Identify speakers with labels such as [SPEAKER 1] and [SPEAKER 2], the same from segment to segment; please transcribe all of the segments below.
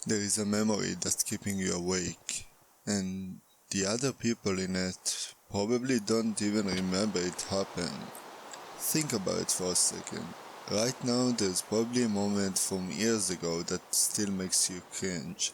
[SPEAKER 1] There is a memory that's keeping you awake, and the other people in it probably don't even remember it happened. Think about it for a second. Right now, there's probably a moment from years ago that still makes you cringe.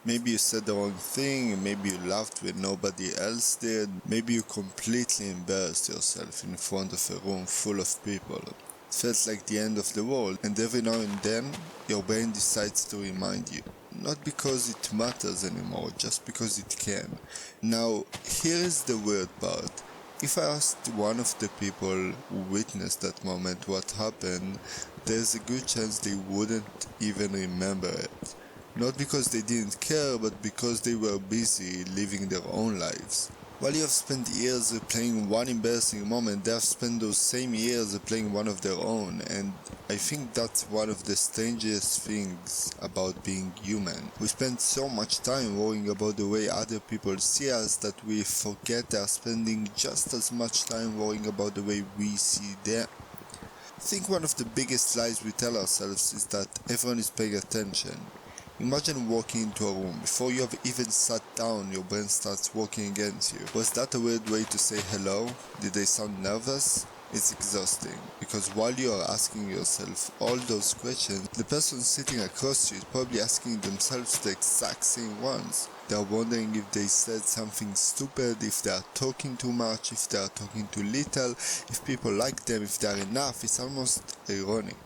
[SPEAKER 1] Maybe you said the wrong thing, maybe you laughed when nobody else did, maybe you completely embarrassed yourself in front of a room full of people. It felt like the end of the world, and every now and then, your brain decides to remind you. Not because it matters anymore, just because it can. Now, here is the weird part. If I asked one of the people who witnessed that moment what happened, there's a good chance they wouldn't even remember it. Not because they didn't care, but because they were busy living their own lives. While you have spent years replaying one embarrassing moment, they have spent those same years replaying one of their own, and I think that's one of the strangest things about being human. We spend so much time worrying about the way other people see us that we forget they are spending just as much time worrying about the way we see them. I think one of the biggest lies we tell ourselves is that everyone is paying attention. Imagine walking into a room. Before you have even sat down, your brain starts working against you. Was that a weird way to say hello? Did they sound nervous? It's exhausting, because while you are asking yourself all those questions, the person sitting across you is probably asking themselves the exact same ones. They are wondering if they said something stupid, if they are talking too much, if they are talking too little, if people like them, if they are enough. It's almost ironic.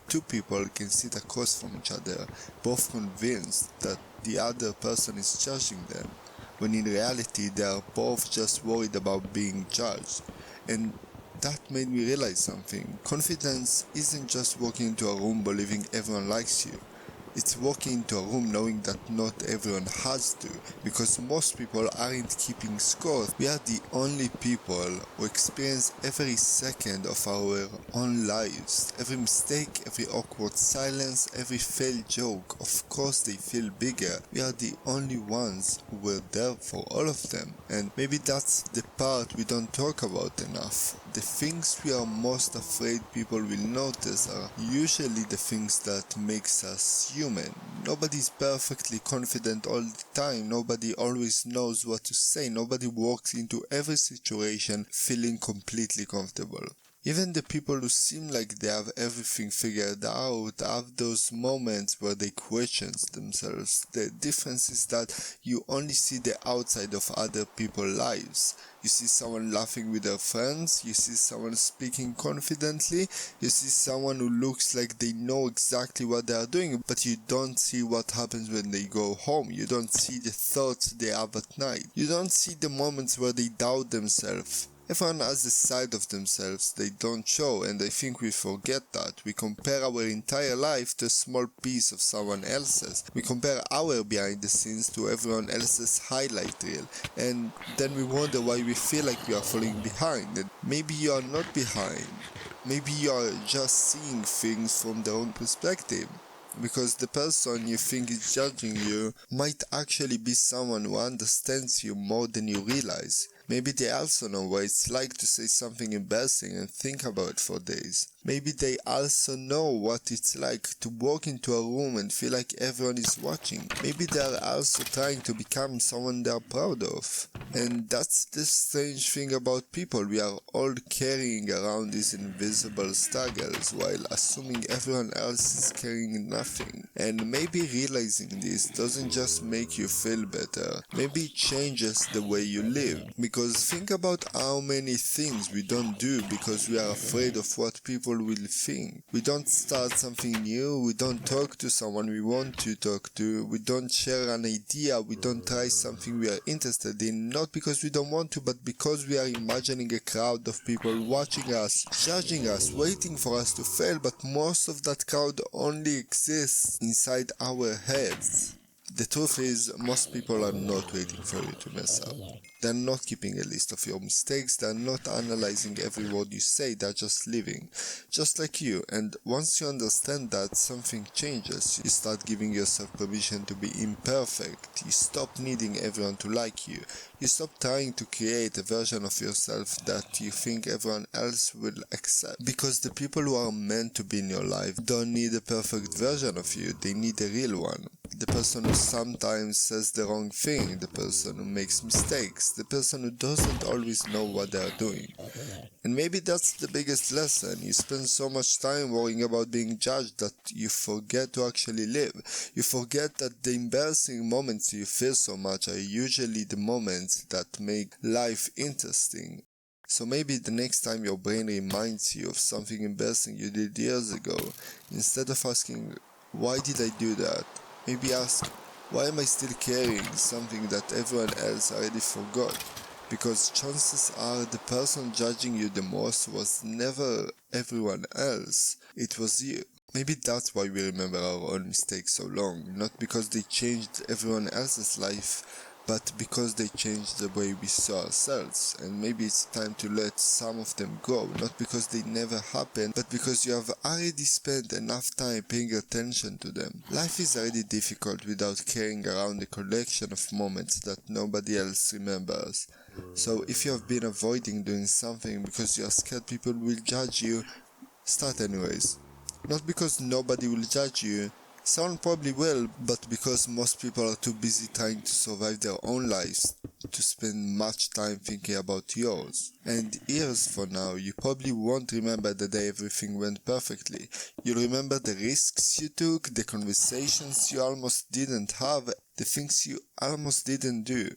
[SPEAKER 1] Two people can sit across from each other, both convinced that the other person is judging them, when in reality they are both just worried about being judged. And that made me realize something. Confidence isn't just walking into a room believing everyone likes you. It's walking into a room knowing that not everyone has to, because most people aren't keeping score. We are the only people who experience every second of our own lives. Every mistake, every awkward silence, every failed joke. Of course they feel bigger. We are the only ones who were there for all of them. And maybe that's the part we don't talk about enough. The things we are most afraid people will notice are usually the things that makes us human. Nobody's perfectly confident all the time. Nobody always knows what to say. Nobody walks into every situation feeling completely comfortable. Even the people who seem like they have everything figured out have those moments where they question themselves. The difference is that you only see the outside of other people's lives. You see someone laughing with their friends, you see someone speaking confidently, you see someone who looks like they know exactly what they are doing, but you don't see what happens when they go home. You don't see the thoughts they have at night. You don't see the moments where they doubt themselves. Everyone has a side of themselves they don't show, and I think we forget that. We compare our entire life to a small piece of someone else's. We compare our behind the scenes to everyone else's highlight reel, and then we wonder why we feel like we are falling behind. And maybe you are not behind. Maybe you are just seeing things from their own perspective. Because the person you think is judging you might actually be someone who understands you more than you realize. Maybe they also know what it's like to say something embarrassing and think about it for days. Maybe they also know what it's like to walk into a room and feel like everyone is watching. Maybe they are also trying to become someone they are proud of. And that's the strange thing about people. We are all carrying around these invisible struggles while assuming everyone else is carrying nothing. And maybe realizing this doesn't just make you feel better. Maybe it changes the way you live. Because think about how many things we don't do because we are afraid of what people will think. We don't start something new, we don't talk to someone we want to talk to, we don't share an idea, we don't try something we are interested in, not because we don't want to, but because we are imagining a crowd of people watching us, judging us, waiting for us to fail, but most of that crowd only exists inside our heads. The truth is, most people are not waiting for you to mess up. They're not keeping a list of your mistakes, they're not analyzing every word you say, they're just living. Just like you, and once you understand that, something changes. You start giving yourself permission to be imperfect. You stop needing everyone to like you. You stop trying to create a version of yourself that you think everyone else will accept. Because the people who are meant to be in your life don't need a perfect version of you, they need a real one. the person who sometimes says the wrong thing, the person who makes mistakes, the person who doesn't always know what they are doing. And maybe that's the biggest lesson. You spend so much time worrying about being judged that you forget to actually live. You forget that the embarrassing moments you feel so much are usually the moments that make life interesting. So maybe the next time your brain reminds you of something embarrassing you did years ago, instead of asking, why did I do that? Maybe ask, why am I still carrying something that everyone else already forgot? Because chances are the person judging you the most was never everyone else, it was you. Maybe that's why we remember our own mistakes so long, not because they changed everyone else's life, but because they changed the way we saw ourselves. And maybe it's time to let some of them go, not because they never happened, but because you have already spent enough time paying attention to them. Life is already difficult without carrying around a collection of moments that nobody else remembers. So if you have been avoiding doing something because you are scared people will judge you, start anyways. Not because nobody will judge you, some probably will, but because most people are too busy trying to survive their own lives to spend much time thinking about yours. And years from now, you probably won't remember the day everything went perfectly. You'll remember the risks you took, the conversations you almost didn't have, the things you almost didn't do.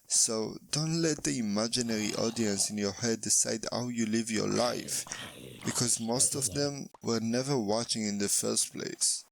[SPEAKER 1] So don't let the imaginary audience in your head decide how you live your life, because most of them were never watching in the first place.